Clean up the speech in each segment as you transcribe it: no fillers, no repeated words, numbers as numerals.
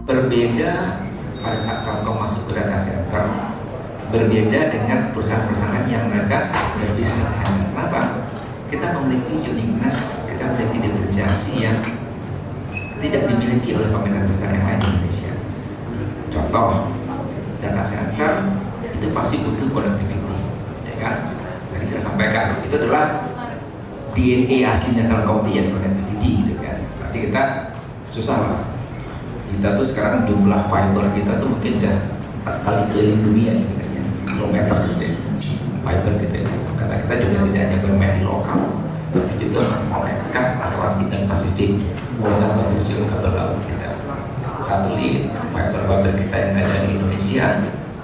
berbeda pada saat Telkom masuk ke data center, berbeda dengan perusahaan-perusahaan yang mereka berbisnis di sana. Kenapa? Kita memiliki uniqueness, kita memiliki diferensiasi yang tidak dimiliki oleh pemain data center yang lain di Indonesia. Contoh, data center itu pasti butuh connectivity, ya kan? Tadi saya sampaikan, itu adalah DNA aslinya Telkom ya, connectivity gitu kan. Berarti kita susah lah. Kita tuh sekarang jumlah fiber kita tuh mungkin udah 4 kali keliling dunia gitu ya, kilometer gitu ya, fiber gitu ya. Kata kita juga tidak hanya bermain di lokal, tapi juga memkonekkan Atlantik dan Pasifik dengan konsorsium kabel laut kita. Satelit, fiber kita yang ada di Indonesia,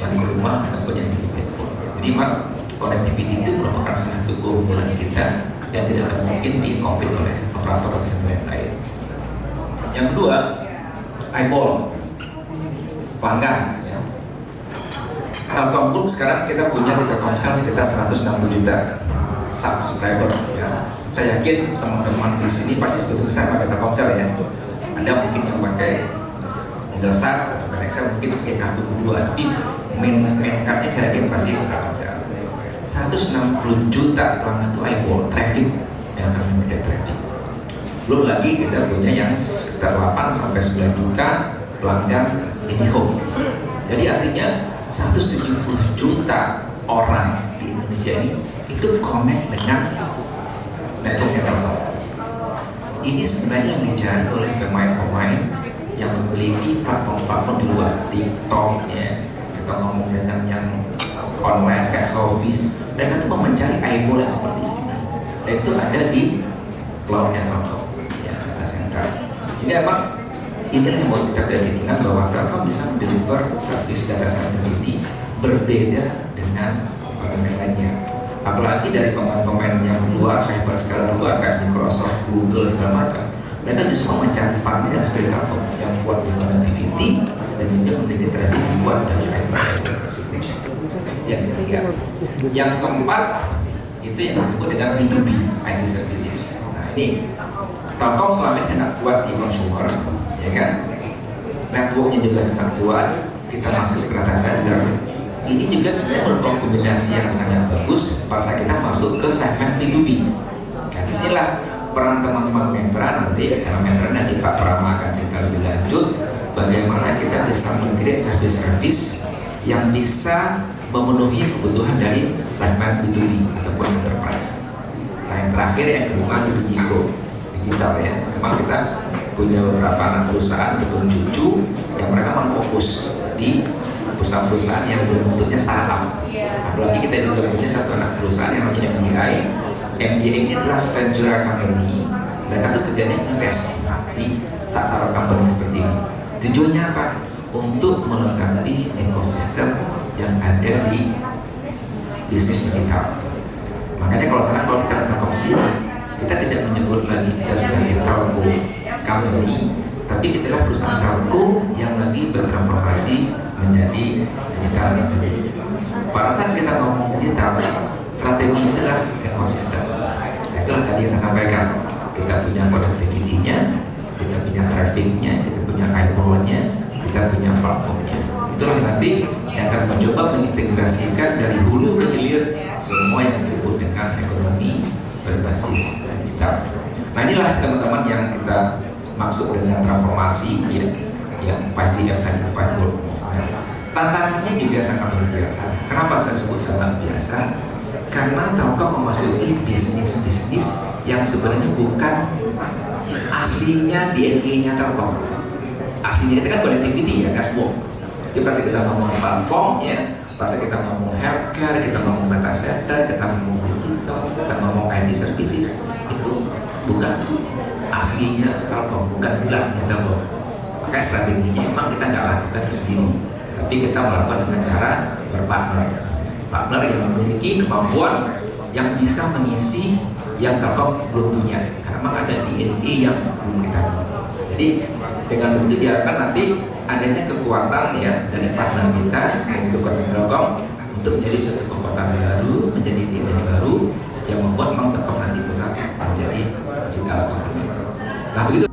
yang ke rumah ataupun yang di backbone. Jadi memang connectivity itu merupakan salah satu keunggulan kita yang tidak akan mungkin dikompet oleh operator data yang lain. Yang kedua, eyeball, pelanggan. Ya. Telkom pun sekarang kita punya di Telkomsel sekitar 160 juta subscriber. Ya. Saya yakin teman-teman di sini pasti sebagian besar pakai Telkomsel ya. Ada mungkin yang pakai Indosat atau Nextel, mungkin pakai kartu kedua, tapi main cardnya saya yakin pasti Telkomsel. 160 juta pelanggan itu eyeball, traffic yang kami tidak traffic. Belum lagi kita punya yang sekitar 8 sampai 9 juta pelanggan IndiHome. Jadi artinya 170 juta orang di Indonesia ini itu connect dengan networknya Telkom. Ini sebenarnya yang dicari oleh pemain-pemain yang memiliki platform-platform di luar TikTok ya. Kita ngomong dengan yang online kayak Shopee, mereka tuh mencari eyeball yang seperti ini. Dan itu ada di cloud-nya Telkom. Center. Sehingga emang inilah yang buat kita keyakinan bahwa Telkom bisa mendeliver service data center ini berbeda dengan pemain lainnya. Apalagi dari pemain-pemain yang luar, hyperscaler luar kayak Microsoft, Google segala macam. Mereka justru mencari partner yang seperti Telkom yang kuat di connectivity dan juga memiliki traffic yang kuat dari hyper. Yang ketiga, yang keempat itu yang disebut dengan B2B IT services. Nah ini Telkom selama ini sangat kuat di consumer, ya kan? Networknya juga sangat kuat. Kita masuk ke data center. Ini juga sebenarnya merupakan kombinasi yang sangat bagus pada saat kita masuk ke segmen B2B. Nah, disinilah peran teman-teman Metra nanti, karena Metra nanti Pak Prama akan cerita lebih lanjut bagaimana kita bisa meng-create service yang bisa memenuhi kebutuhan dari segmen B2B ataupun enterprise. Nah, yang terakhir yang kelima itu digital ya. Memang kita punya beberapa anak perusahaan ataupun cucu yang mereka memang fokus di perusahaan-perusahaan yang berbentuknya startup. Apalagi kita juga punya satu anak perusahaan yang namanya MDI. MDI ini adalah venture company. Mereka tuh kerjanya invest di startup company seperti ini. Tujuannya apa? Untuk melengkapi ekosistem yang ada di bisnis digital. Makanya kalau kita Telkom sendiri, kita tidak menyebut lagi kita sebagai telco company, tapi kita adalah perusahaan telco yang lagi bertransformasi menjadi digital company. Pada saat kita ngomong digital, strategi itu adalah ekosistem. Nah, itulah tadi yang saya sampaikan. Kita punya connectivity-nya, kita punya traffic-nya, kita punya eyeball-nya, kita punya platformnya. Itulah nanti yang akan mencoba mengintegrasikan dari hulu ke hilir semua yang disebut dengan ekonomi berbasis digital. Nah inilah teman-teman yang kita maksud dengan transformasi ya, yang 5PM tadi, 5 World Movement. Tantangannya juga sangat luar biasa. Kenapa saya sebut sangat biasa? Karena Telkom memasuki bisnis-bisnis yang sebenarnya bukan aslinya DNA-nya Telkom. Aslinya itu kan connectivity ya, network. Jadi pas kita ngomong platform ya, pas kita ngomong healthcare, kita ngomong data center, kita ngomong digital, kita ngomong IT services, itu bukan aslinya Telkom, bukan belakangnya Telkom. Makanya strateginya memang kita nggak lakukan itu sendiri, tapi kita melakukan dengan cara berpartner. Partner yang memiliki kemampuan yang bisa mengisi yang Telkom belum punya, karena memang ada DNA yang belum kita miliki. Jadi dengan begitu diharapkan nanti adanya kekuatan ya dari partner kita, dari kekuatan Telkom untuk menjadi suatu kekuatan baru, menjadi DNA baru yang membuat memang Telkom nanti bisa menjadi digital company. Nah begitu.